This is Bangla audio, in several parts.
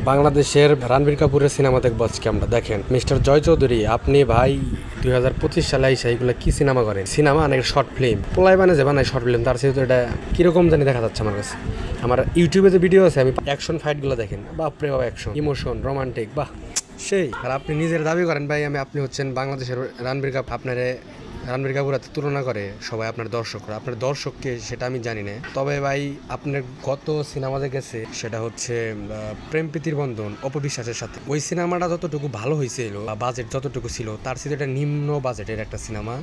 বাংলাদেশের রণবীর কাপুরের সিনেমা দেখবো আজকে আমরা। দেখেন মিস্টার জয় চৌধুরী, আপনি ভাই 2025 সালে আইসা এইগুলো কি সিনেমা করেন? সিনেমা অনেক শর্ট ফিল্ম পোলাই বানায় যে বানায় শর্ট ফিল্ম, তার সাথে এটা কিরকম জানি দেখা যাচ্ছে আমার কাছে। আমার ইউটিউবে যে ভিডিও আছে, আমি অ্যাকশন ফাইটগুলো দেখেন, বাপরে বাপ, অ্যাকশন, ইমোশন, রোমান্টিক, বাহ সেই। আর আপনি নিজের দাবি করেন ভাই আপনি হচ্ছেন বাংলাদেশের রণবীর কাপুর, আপনারে রণবীর কাপুর তুলনা করে সবাই আপনার দর্শকরা। আপনার দর্শককে সেটা আমি জানি না, তবে ভাই আপনার গত সিনেমা দেখেছে সেটা হচ্ছে প্রেম প্রীতির বন্ধন অপবিশ্বাসের সাথে। ওই সিনেমাটা যতটুকু ভালো হয়েছিল বা বাজেট যতটুকু ছিল, তার সাথে এটা নিম্ন বাজেটের একটা সিনেমা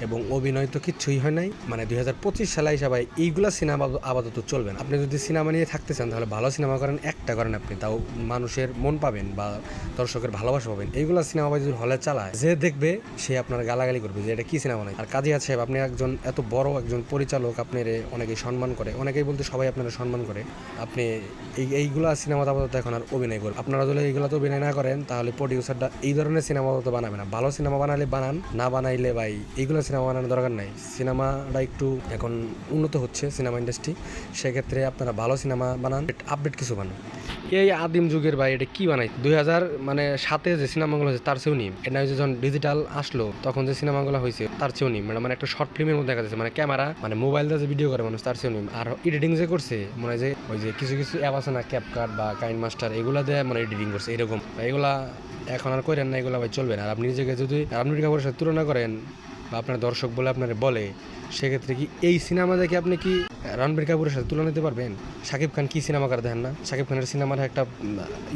এবং অভিনয় তো কিচ্ছুই হয় নাই। মানে 2025 সালে হিসাবে এইগুলা সিনেমা আপাতত চলবে না। আপনি যদি সিনেমা নিয়ে থাকতে চান তাহলে ভালো সিনেমা করেন, একটা করেন, আপনি তাও মানুষের মন পাবেন বা দর্শকের ভালোবাসা পাবেন। এইগুলা সিনেমা যদি হলে চালায়, যে দেখবে সে আপনার গালাগালি করবে যে এটা কি সিনেমা নাই। আর কাজী সাহেব, আপনি একজন এত বড় একজন পরিচালক, আপনার অনেকেই সম্মান করে, অনেকেই বলতে সবাই আপনারা সম্মান করে। আপনি এইগুলা সিনেমা আপাতত এখন আর অভিনয় করবেন। আপনারা যদি এইগুলো তো অভিনয় না করেন তাহলে প্রডিউসারটা এই ধরনের সিনেমা তো বানাবে না। ভালো সিনেমা বানালে বানান, না বানাইলে ভাই এইগুলো সিনেমা বানানোর দরকার নাই। সিনেমাটা একটু এখন উন্নত হচ্ছে সিনেমা ইন্ডাস্ট্রি, সেক্ষেত্রে আপনারা ভালো সিনেমা বানান, আপডেট কিছু বানান। এই আদিম যুগের ভাই এটা কি বানাই 2000 মানে 7-এ যে সিনেমাগুলো হয়েছে তার চেয়েও নিম। এটা হচ্ছে যখন ডিজিটাল আসলো তখন যে সিনেমাগুলো হয়েছে তার চেয়েও নিম। মানে একটা শর্ট ফিল্মের মধ্যে দেখা যাচ্ছে, মানে ক্যামেরা, মানে মোবাইল দিয়ে যে ভিডিও করে মানুষ, তার চেয়েও নিম। আর এডিটিং যে করছে, মানে যে ওই যে কিছু কিছু অ্যাপ আছে না, ক্যাপকাট বা কাইন মাস্টার, এগুলা দিয়ে মানে এডিটিং করছে এরকম। এগুলা এখন আর করেন না, এগুলা ভাই চলবে না। আর আপনি নিজেকে যদি রণবীর কাপুরের সাথে তুলনা করেন বা আপনার দর্শক বলে আপনার বলে, সেক্ষেত্রে কি এই সিনেমা দেখে আপনি কি রণবীর কাপুরের সাথে তুলনা দিতে পারবেন? শাকিব খান কি সিনেমা করে দেখেন না? শাকিব খানের সিনেমার একটা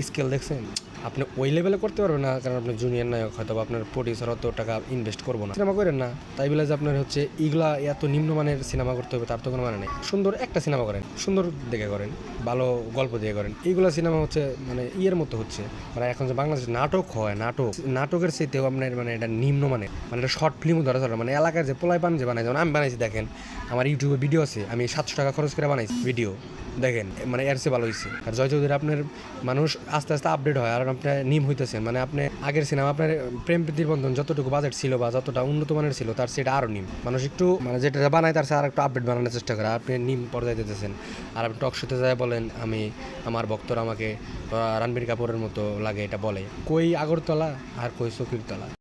স্কেল দেখছেন? আপনি ওই লেভেলে করতে পারবেন না, কারণ আপনি জুনিয়র নায়ক, হয়তো আপনার প্রডিউসার অত টাকা ইনভেস্ট করবো না। সিনেমা করেন না তাই বলে যে আপনার হচ্ছে এইগুলা এত নিম্নমানের সিনেমা করতে হবে তার তো কোনো মানে নেই। সুন্দর একটা সিনেমা করেন, সুন্দর দেখে করেন, ভালো গল্প দিয়ে করেন। এইগুলা সিনেমা হচ্ছে মানে ইয়ের মতো হচ্ছে, মানে এখন যে বাংলাদেশ নাটক হয়, নাটকের চাইতেও আপনার মানে এটা নিম্নমানের, মানে এটা শর্ট ফিল্মও ধরা চলে। মানে এলাকার যে পোলাই পান যে বানায়, যেমন আমি বানাইছি, দেখেন আমার ইউটিউবে ভিডিও আছে, আমি 700 টাকা খরচ করে বানাইছি ভিডিও, দেখেন মানে এর চেয়ে ভালো হয়েছে। আর জয় চৌধুরী, আপনার মানুষ আস্তে আস্তে আপডেট হয়, আর আপনার নিম হইতেছেন, মানে আপনি আগের সিনেমা আপনার প্রেম প্রীতির বন্ধন যতটুকু বাজেট ছিল বা যতটা উন্নত মানের ছিল তার সেটা আরও নিম। মানুষ একটু মানে যেটা বানায় তার আর একটু আপডেট বানানোর চেষ্টা করে, আপনি নিম পর্যায়ে দিতেছেন। আর আপনি টক শোতে যায় বলেন আমি, আমার ভক্তরা আমাকে রণবীর কাপুরের মতো লাগে, এটা বলে কই আগরতলা আর কই চকিরতলা।